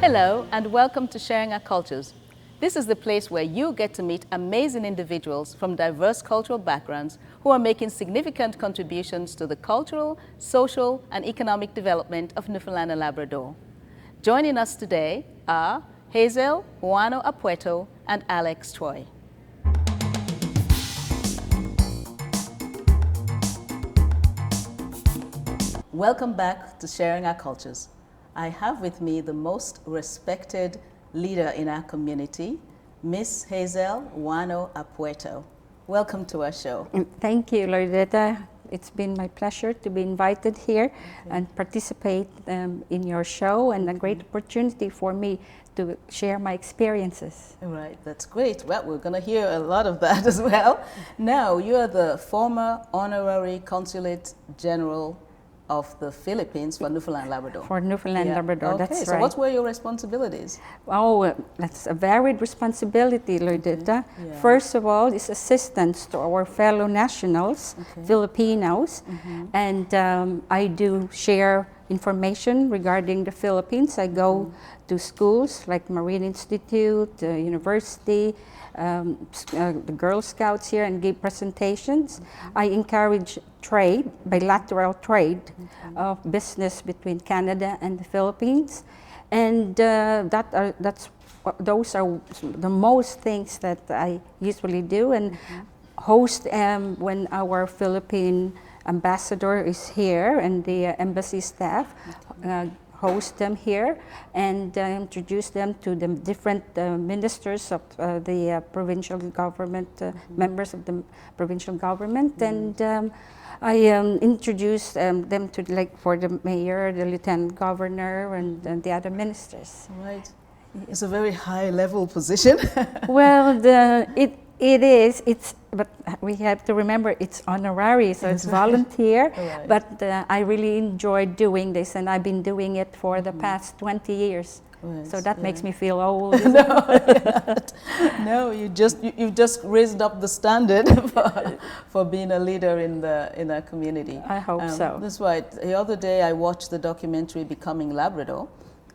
Hello and welcome to Sharing Our Cultures. This is the place where you get to meet amazing individuals from diverse cultural backgrounds who are making significant contributions to the cultural, social and economic development of Newfoundland and Labrador. Joining us today are Hazel Juano Apueto and Alex Troy. Welcome back to Sharing Our Cultures. I have with me the most respected leader in our community, Miss Hazel Juano Apueto. Welcome to our show. Thank you, Loretta. It's been my pleasure to be invited here and participate in your show, and a great opportunity for me to share my experiences. Right, that's great. Well, we're going to hear a lot of that as well. Now, you are the former Honorary Consulate General of the Philippines for Newfoundland and Labrador. For Newfoundland and Labrador, okay. That's so right. what were your responsibilities? Oh, that's a varied responsibility, Loretta. First of all, is assistance to our fellow nationals, Filipinos, and I do share information regarding the Philippines. I go to schools like Marine Institute, university, the Girl Scouts here, and give presentations. I encourage trade, bilateral trade of business between Canada and the Philippines, and those are the most things that I usually do, and host when our Philippine ambassador is here and the embassy staff. Host them here and introduce them to the different ministers of the provincial government, members of the provincial government, and I introduce them to, like, for the mayor, the lieutenant governor, and the other ministers. Right. It's a very high-level position. Well, but we have to remember it's honorary, so it's volunteer. Right. But I really enjoy doing this, and I've been doing it for the past 20 years. Right. So that makes me feel old. No, you've just raised up the standard for being a leader in our community. I hope so. That's right. The other day I watched the documentary Becoming Labrador,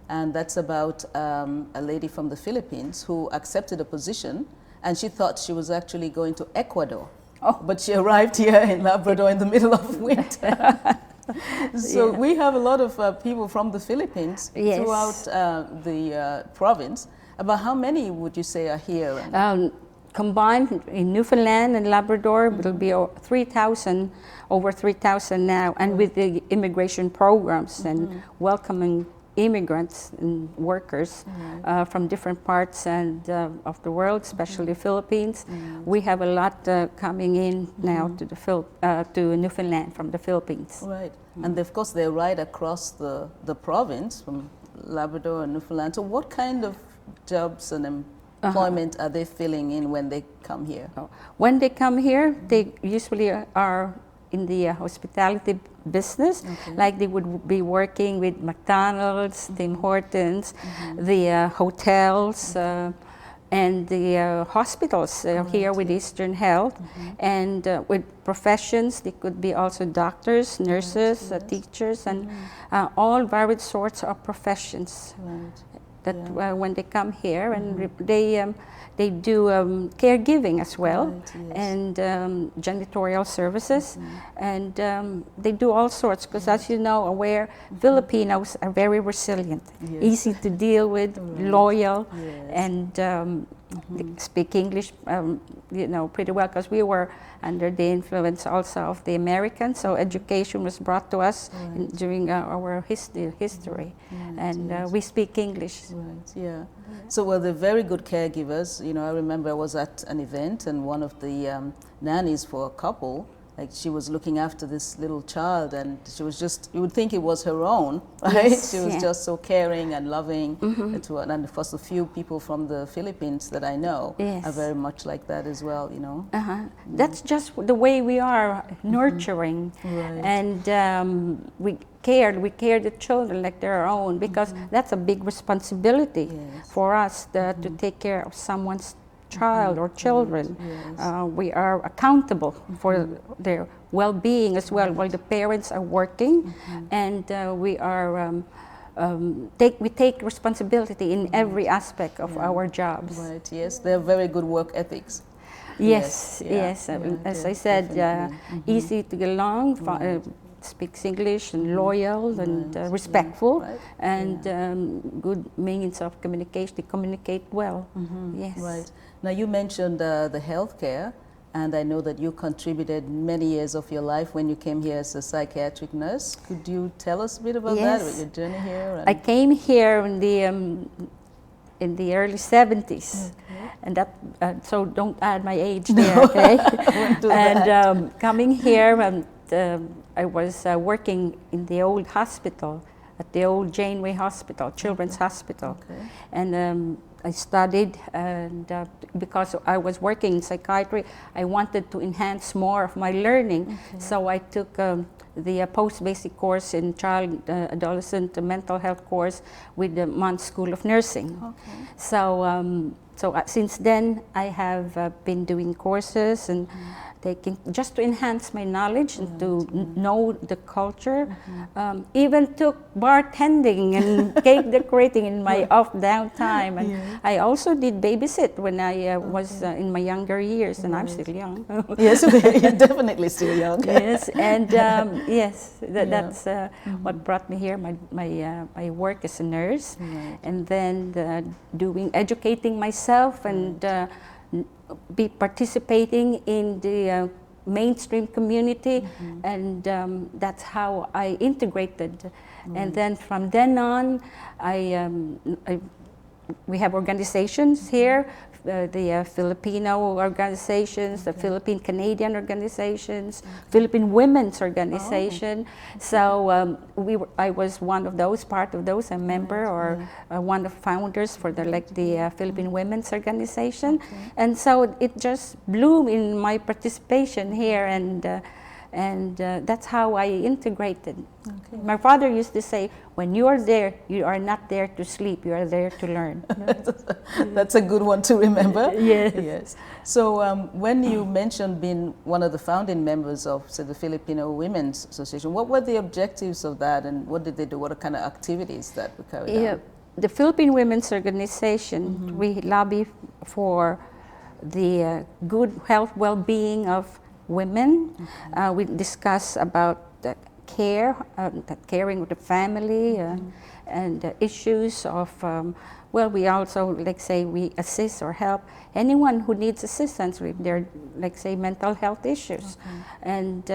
and that's about a lady from the Philippines who accepted a position. And she thought she was actually going to Ecuador. But she arrived here in Labrador in the middle of winter. So we have a lot of people from the Philippines throughout the province. About how many would you say are here? Combined in Newfoundland and Labrador, it'll be 3,000, over 3,000 now. And with the immigration programs and welcoming immigrants and workers from different parts of the world, especially Philippines. We have a lot coming in now to Newfoundland from the Philippines. Right, and of course they're right across the province from Labrador and Newfoundland. So what kind of jobs and employment are they filling in when they come here? When they come here, they usually are in the hospitality business, like they would be working with McDonald's, Tim Hortons, the hotels, and the hospitals here with Eastern Health, and with professions. They could be also doctors, nurses, teachers, and all varied sorts of professions. That when they come here, and they do caregiving as well, and janitorial services, and they do all sorts, because as you know, Filipinos are very resilient, easy to deal with, loyal, and they speak English pretty well, because we were under the influence also of the Americans, so education was brought to us during our history, and we speak English. So well, they're very good caregivers. I remember I was at an event, and one of the nannies for a couple, like, she was looking after this little child, and she was just, you would think it was her own, right? She was just so caring and loving. And of course, a few people from the Philippines that I know are very much like that as well, That's just the way we are, nurturing. And we care the children like their own, because that's a big responsibility for us to take care of someone's child or children. We are accountable for their well-being as well while the parents are working, and we are we take responsibility in every aspect of our jobs. Right, yes, they have very good work ethics. Yes, yes. As I said, easy to get along, speaks English, and loyal, and respectful, and good means of communication. They communicate well. Yes. Right. Now you mentioned the healthcare, and I know that you contributed many years of your life when you came here as a psychiatric nurse. Could you tell us a bit about that, about your journey here? I came here in the early 70s, and that so don't add my age there, okay? Won't do and that. Coming here, I was working in the old hospital, at the old Janeway Hospital, Children's Hospital, and I studied, and because I was working in psychiatry, I wanted to enhance more of my learning, so I took the post-basic course in child adolescent mental health course with the Mont School of Nursing. So since then I have been doing courses and taking just to enhance my knowledge and to know the culture. Even took bartending and cake decorating in my off downtime, and I also did babysit when I was in my younger years, and I'm still young. Yes, you're definitely still young. Yes, and yes, that's what brought me here. My work as a nurse, and then educating myself and be participating in the mainstream community, and that's how I integrated. And then from then on, we have organizations here, the Filipino organizations, the Philippine Canadian organizations, Philippine Women's Organization. So I was one of those, part of those, a member or one of founders for the Philippine Women's Organization. And so it just bloomed in my participation here, and that's how I integrated. My father used to say, when you are there, you are not there to sleep, you are there to learn. That's a good one to remember. Yes. So when you mentioned being one of the founding members of, say, the Filipino Women's Association, what were the objectives of that, and what did they do? What kind of activities that were carried out? The Philippine Women's Organization, we lobby for the good health, well-being of women. We discuss about the care, caring with the family, and issues of, well, we also, like say, we assist or help anyone who needs assistance with their, like say, mental health issues. And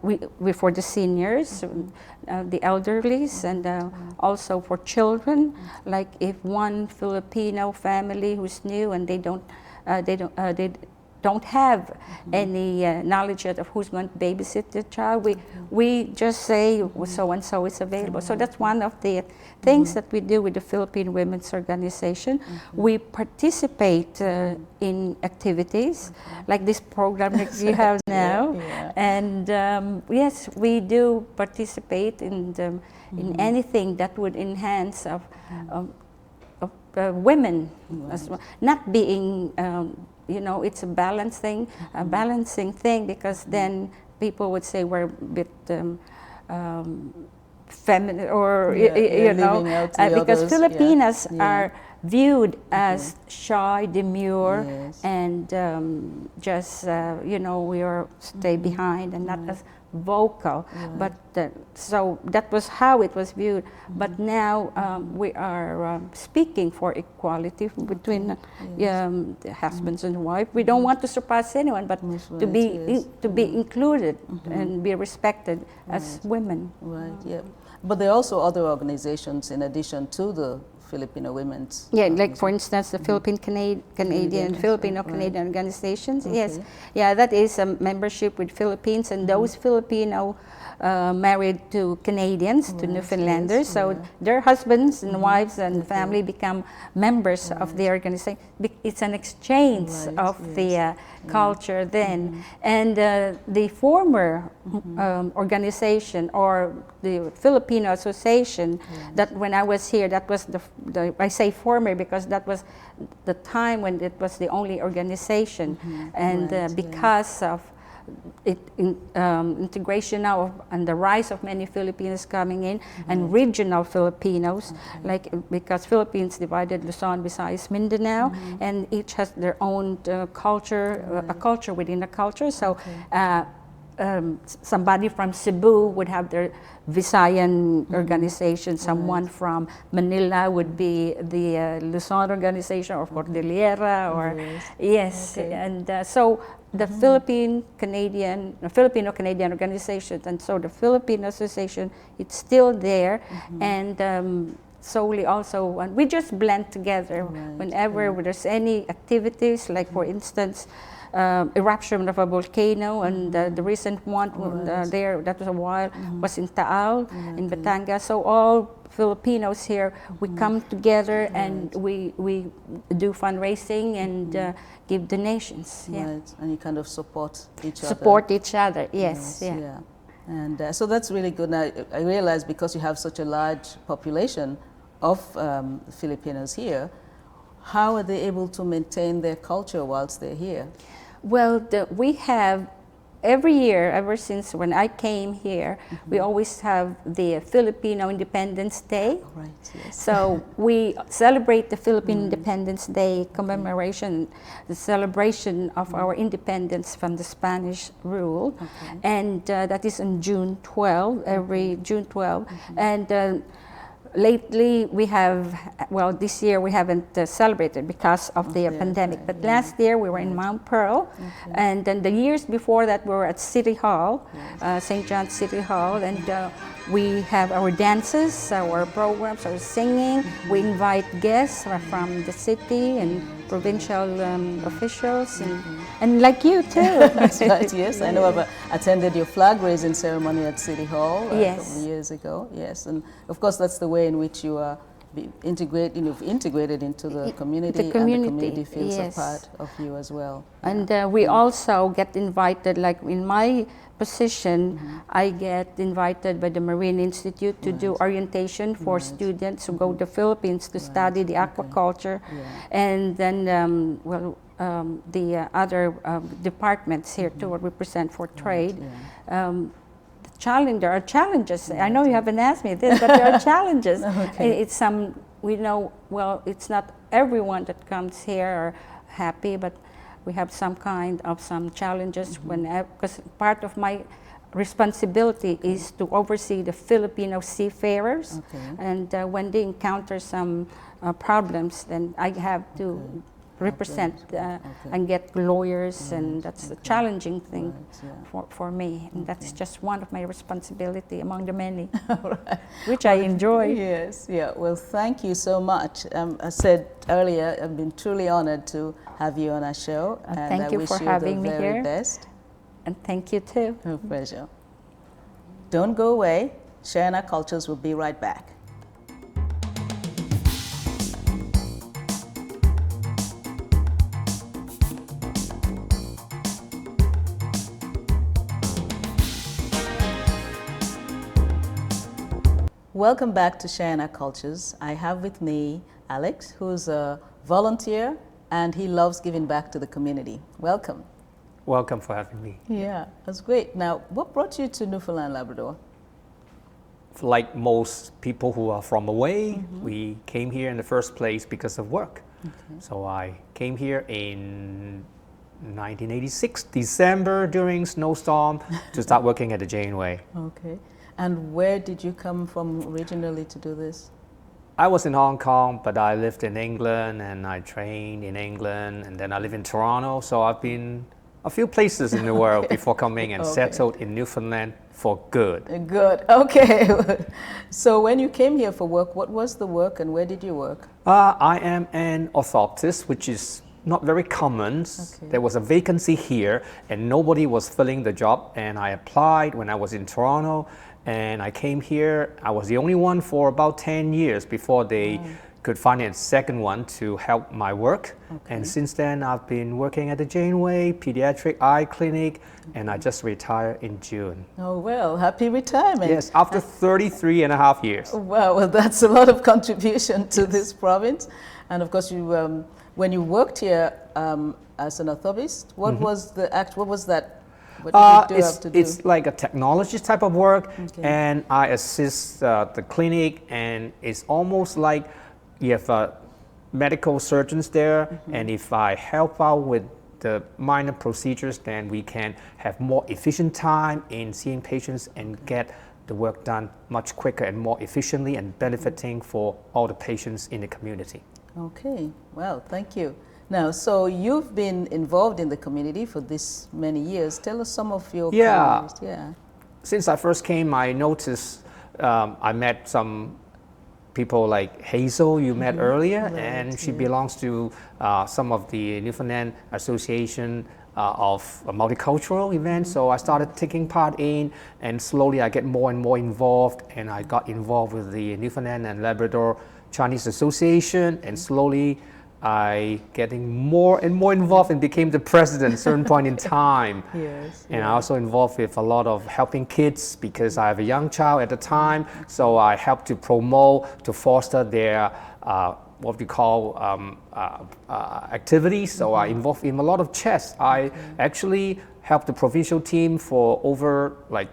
we for the seniors, the elderlies, and also for children, like if one Filipino family who's new and they don't have any knowledge yet of who's going to babysit the child, we just say so and so is available. So that's one of the things that we do with the Philippine Women's Organization. We participate in activities like this program that we have now, and yes, we do participate in anything that would enhance of women, as well. Not being you know, it's a balancing thing, because then people would say we're a bit feminine, or you know, because Filipinas are viewed as shy, demure, and just you know, we are stay behind and not as vocal. But so that was how it was viewed. But now we are speaking for equality between the husbands and wife. We don't want to surpass anyone, but to be included and be respected as women. Right. Yeah. But there are also other organizations in addition to the Filipino Women's. Like for instance, the Philippine Canadian Filipino Canadian organizations. Yes, that is a membership with Philippines, and those Filipino married to Canadians, to Newfoundlanders. So their husbands and wives and family become members of the organization. It's an exchange of the culture then. And the former organization, or the Filipino Association, that when I was here, that was I say former because that was the time when it was the only organization. And because of integration now and the rise of many Filipinos coming in, and regional Filipinos, like because Philippines divided Luzon, Visayas, Mindanao, and each has their own culture, a culture within a culture. So somebody from Cebu would have their Visayan organization, someone from Manila would be the Luzon organization, or Cordillera, or yes, and so the Filipino-Canadian organization, and so the Philippine Association, it's still there, and solely also, and we just blend together whenever there's any activities, like for instance, eruption of a volcano, and the recent one there, that was a while, was in Taal, in Batangas. So all Filipinos here, we come together and we do fundraising and give donations. Right, and you kind of support each other. Support each other, yes. Yeah. And so that's really good. Now, I realize because you have such a large population of Filipinos here, how are they able to maintain their culture whilst they're here? Well, we have every year, ever since when I came here, we always have the Filipino Independence Day. Right, yes. So we celebrate the Philippine Independence Day commemoration, the celebration of our independence from the Spanish rule. And that is on June 12, every June 12. And lately we have, well, this year we haven't celebrated because of the pandemic, but last year we were in Mount Pearl, and then the years before that we were at City Hall, St. John's City Hall, and we have our dances, our programs, our singing. We invite guests from the city and provincial officials, and like you too. That's right, yes. I know I've attended your flag raising ceremony at City Hall a couple of years ago. Yes, and of course that's the way in which you are you've integrated into the community, and the community feels a part of you as well. And we also get invited, like in my position, I get invited by the Marine Institute to do orientation for students who go to the Philippines to study the aquaculture, and then the other departments here too, what we present for trade. There are challenges. I know you haven't asked me this, but there are challenges. It's we know, well, it's not everyone that comes here are happy, but we have some challenges because part of my responsibility is to oversee the Filipino seafarers, and when they encounter some problems, then I have to represent and get lawyers, and that's a challenging thing for me, and that's just one of my responsibility among the many, which I enjoy. Yes, yeah. Well, thank you so much. I said earlier, I've been truly honored to have you on our show, and thank you for having me here. I wish you the very best. And thank you too. A pleasure. Don't go away. Sharing Our Cultures will be right back. Welcome back to Sharing Our Cultures. I have with me Alex, who's a volunteer, and he loves giving back to the community. Welcome. Welcome for having me. Yeah, that's great. Now, what brought you to Newfoundland and Labrador? Like most people who are from away, we came here in the first place because of work. So I came here in 1986, December, during snowstorm, to start working at the Janeway. Okay. And where did you come from originally to do this? I was in Hong Kong, but I lived in England, and I trained in England, and then I live in Toronto. So I've been a few places in the world before coming and settled in Newfoundland for good. Good, okay. So when you came here for work, what was the work and where did you work? I am an orthoptist, which is not very common. There was a vacancy here and nobody was filling the job, and I applied when I was in Toronto, and I came here. I was the only one for about 10 years before they could find a second one to help my work. And since then I've been working at the Janeway Pediatric Eye Clinic, and I just retired in June. Oh, well, happy retirement. Yes, after 33 and a half years. Wow, well, that's a lot of contribution to this province. And of course, you when you worked here as an orthoptist, what was the what was that What do you have to do? It's like a technology type of work, and I assist the clinic, and it's almost like you have medical surgeons there, and if I help out with the minor procedures, then we can have more efficient time in seeing patients and get the work done much quicker and more efficiently and benefiting for all the patients in the community. Okay, well, thank you. Now, so you've been involved in the community for this many years. Tell us some of your communities. Yeah. Since I first came, I noticed I met some people like Hazel you met earlier, and she belongs to some of the Newfoundland Association of multicultural events. So I started taking part in, and slowly I get more and more involved, and I got involved with the Newfoundland and Labrador Chinese Association, and slowly I getting more and more involved and became the president at a certain point in time. Yes. And I also involved with a lot of helping kids because I have a young child at the time. So I help to promote, to foster their what we call activities. So I involved in a lot of chess. I actually helped the provincial team for over like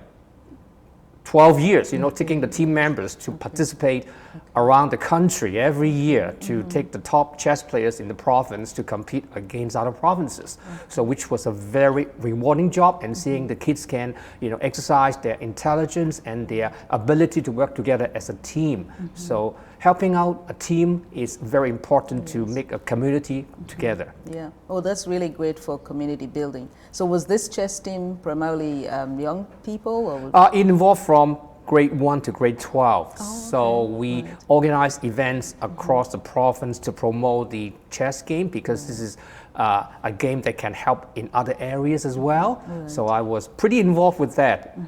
12 years, taking the team members to participate around the country every year to take the top chess players in the province to compete against other provinces. So which was a very rewarding job, and seeing the kids can, exercise their intelligence and their ability to work together as a team. So helping out a team is very important to make a community together. Yeah. Oh, that's really great for community building. So was this chess team primarily young people? Or it involved from grade 1 to grade 12. So we organize events across the province to promote the chess game, because this is a game that can help in other areas as well. So I was pretty involved with that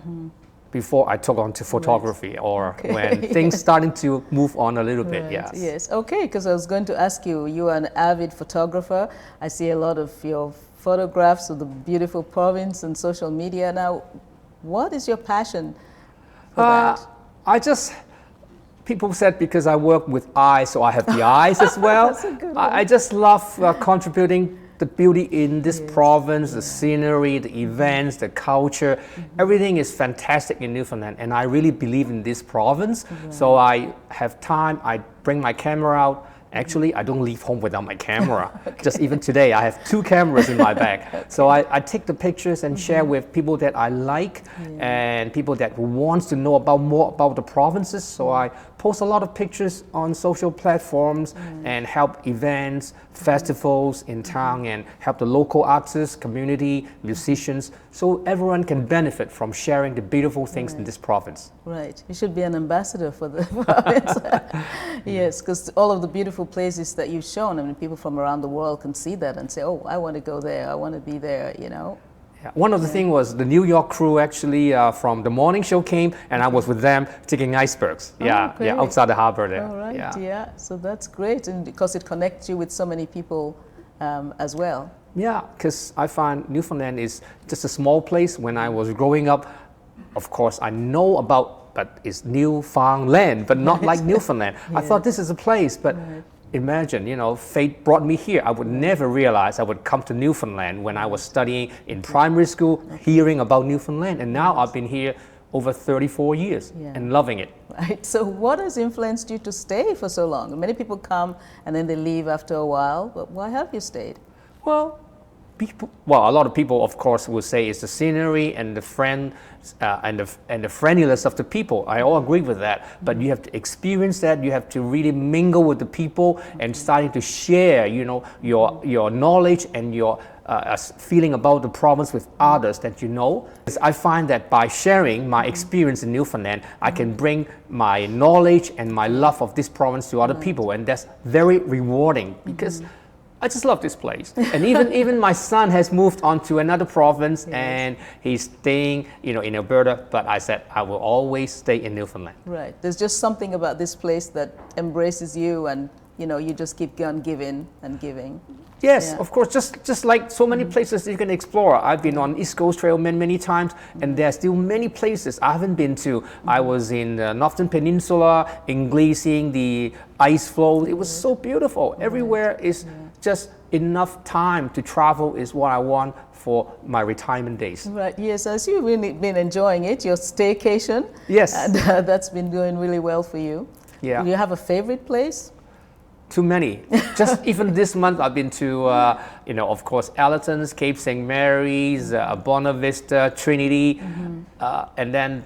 before I took on to photography, or when things started to move on a little bit. Yes. Okay, because I was going to ask you, you are an avid photographer. I see a lot of your photographs of the beautiful province on social media. Now, what is your passion for that? People said because I work with eyes, so I have the eyes as well. That's a good one. I just love contributing the beauty in this province, the scenery, the events, the culture. Everything is fantastic in Newfoundland, and I really believe in this province. So I have time, I bring my camera out. Actually, I don't leave home without my camera. Just even today, I have 2 cameras in my bag. So I take the pictures and share with people that I like and people that wants to know more about the provinces. So I post a lot of pictures on social platforms and help events, festivals in town, and help the local artists, community, musicians, so everyone can benefit from sharing the beautiful things in this province. Right. You should be an ambassador for the province. Yes, because all of the beautiful places that you've shown, I mean, people from around the world can see that and say, oh, I want to go there, I want to be there, Yeah. One of the things was the New York crew actually from the morning show came, and I was with them taking icebergs. Outside the harbor there. All right, so that's great, and because it connects you with so many people as well. Yeah, because I find Newfoundland is just a small place. When I was growing up, of course, I know about, but it's Newfoundland, but not like Newfoundland. I thought this is a place, but imagine, fate brought me here. I would never realize I would come to Newfoundland when I was studying in primary school, hearing about Newfoundland, and now I've been here over 34 years and loving it. Right. So what has influenced you to stay for so long? Many people come and then they leave after a while, but why have you stayed? Well, a lot of people, of course, will say it's the scenery and the and the friendliness of the people. I all agree with that. But you have to experience that. You have to really mingle with the people and starting to share, your knowledge and your feeling about the province with others that you know. I find that by sharing my experience in Newfoundland, I can bring my knowledge and my love of this province to other people, and that's very rewarding because I just love this place. And even my son has moved on to another province and he's staying, in Alberta, but I said I will always stay in Newfoundland. Right. There's just something about this place that embraces you, and you just keep on giving and giving. Yes, of course, just like so many places you can explore. I've been on East Coast Trail many times, and there are still many places I haven't been to. I was in the Northern Peninsula, in Glee, seeing the ice flow. It was so beautiful. Everywhere is just enough time to travel is what I want for my retirement days. Right, yes, as you've really been enjoying it, your staycation. Yes. And that's been doing really well for you. Yeah. Do you have a favorite place? Too many. Just even this month, I've been to, of course, Allerton's, Cape St. Mary's, Buena Vista, Trinity, and then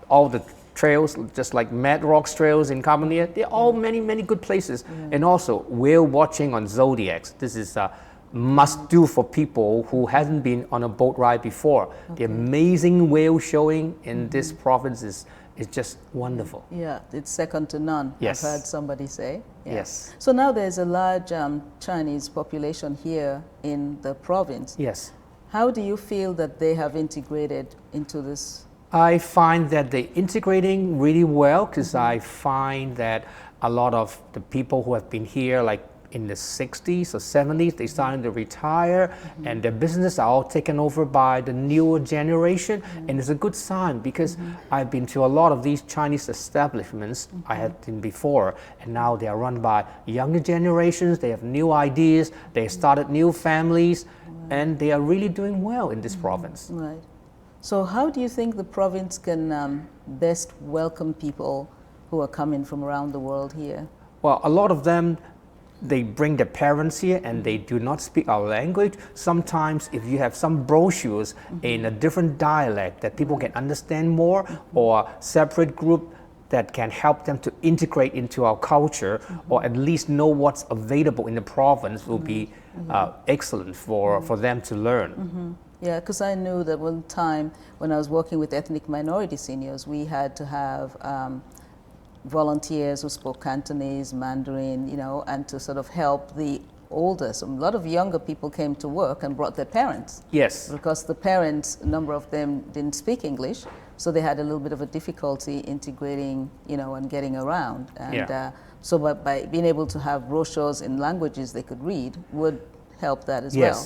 all the trails, just like Mad Rocks trails in Carbonear. They're all many, many good places. And also, whale watching on Zodiacs. This is a must-do for people who hasn't been on a boat ride before. The amazing whale showing in this province is just wonderful. Yeah, it's second to none. Yes. I've heard somebody say. Yeah. Yes. So now there's a large Chinese population here in the province. Yes. How do you feel that they have integrated into this? I find that they're integrating really well, because I find that a lot of the people who have been here, like in the 60s or 70s, they started to retire, and their business are all taken over by the newer generation, and it's a good sign, because I've been to a lot of these Chinese establishments I had been before, and now they are run by younger generations. They have new ideas, they started new families, and they are really doing well in this province. Right. So how do you think the province can best welcome people who are coming from around the world here? Well, a lot of them, they bring their parents here and they do not speak our language. Sometimes if you have some brochures in a different dialect that people can understand more, or separate group that can help them to integrate into our culture, or at least know what's available in the province, will be excellent for them to learn. Yeah, because I knew that one time when I was working with ethnic minority seniors, we had to have volunteers who spoke Cantonese, Mandarin, and to sort of help the older. So a lot of younger people came to work and brought their parents. Yes. Because the parents, a number of them didn't speak English, so they had a little bit of a difficulty integrating, and getting around. And so by being able to have brochures in languages they could read would help that as well.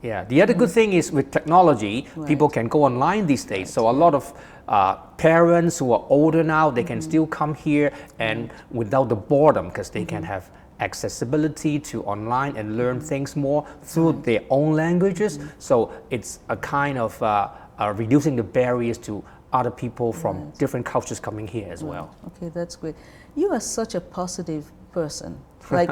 Yeah, the other good thing is with technology, people can go online these days. So a lot of parents who are older now, they can still come here and without the boredom, because they can have accessibility to online and learn things more through their own languages. So it's a kind of reducing the barriers to other people from different cultures coming here as well. Okay, that's great. You are such a positive person. Like,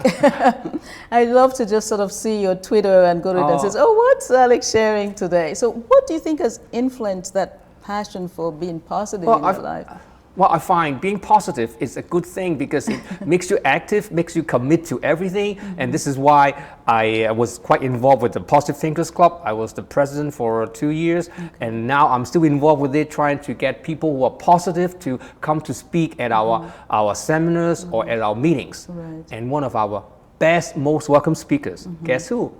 I love to just sort of see your Twitter and go to it and says, what's Alex sharing today? So what do you think has influenced that passion for being positive in your life? Well, I find being positive is a good thing, because it makes you active, makes you commit to everything. And this is why I was quite involved with the Positive Thinkers Club. I was the president for 2 years, and now I'm still involved with it, trying to get people who are positive to come to speak at our seminars or at our meetings. Right. And one of our best, most welcome speakers, guess who?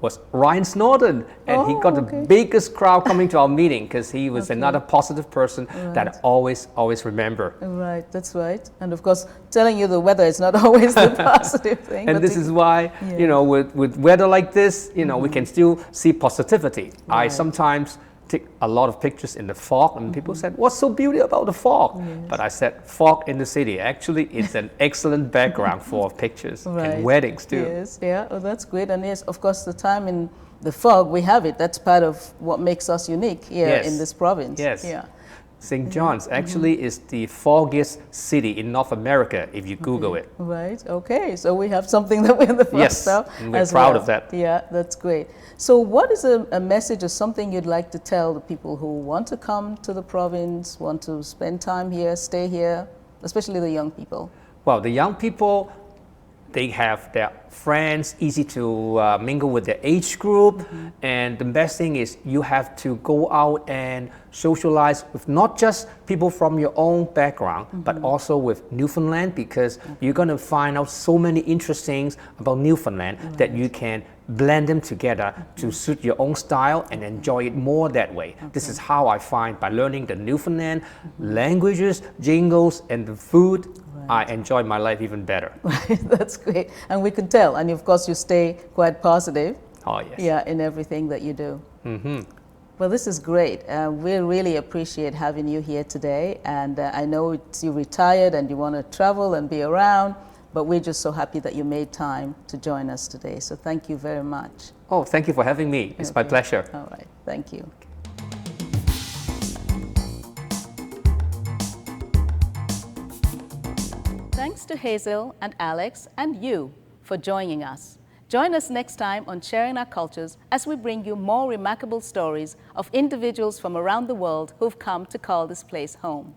Was Ryan Snowden, and he got the biggest crowd coming to our meeting, because he was another positive person that I always remember. Right, that's right. And of course, telling you the weather is not always the positive thing. And this is why, with weather like this, we can still see positivity. Right. I sometimes take a lot of pictures in the fog, and people said, what's so beautiful about the fog? Yes. But I said, fog in the city. Actually, it's an excellent background for pictures and weddings too. Yes, yeah, that's great. And yes, of course, the time in the fog, we have it. That's part of what makes us unique here in this province. Yes. Yeah. St. John's actually is the foggiest city in North America if you Google it. Right, okay. So we have something that we're the first of. And we're proud of that. Yeah, that's great. So what is a message or something you'd like to tell the people who want to come to the province, want to spend time here, stay here, especially the young people? Well, the young people, they have their friends, easy to mingle with their age group. And the best thing is you have to go out and socialize with not just people from your own background, but also with Newfoundland, because you're going to find out so many interesting things about Newfoundland that you can blend them together to suit your own style and enjoy it more that way. This is how I find, by learning the Newfoundland languages, jingles, and the food, I enjoy my life even better. Right, that's great. And we can tell. And of course, you stay quite positive. Oh, yes. Yeah, in everything that you do. Well, this is great. We really appreciate having you here today. And I know you retired and you want to travel and be around, But we're just so happy that you made time to join us today. So thank you very much. Oh, thank you for having me. It's my pleasure. All right. Thank you. Thanks to Hazel and Alex and you for joining us. Join us next time on Sharing Our Cultures as we bring you more remarkable stories of individuals from around the world who've come to call this place home.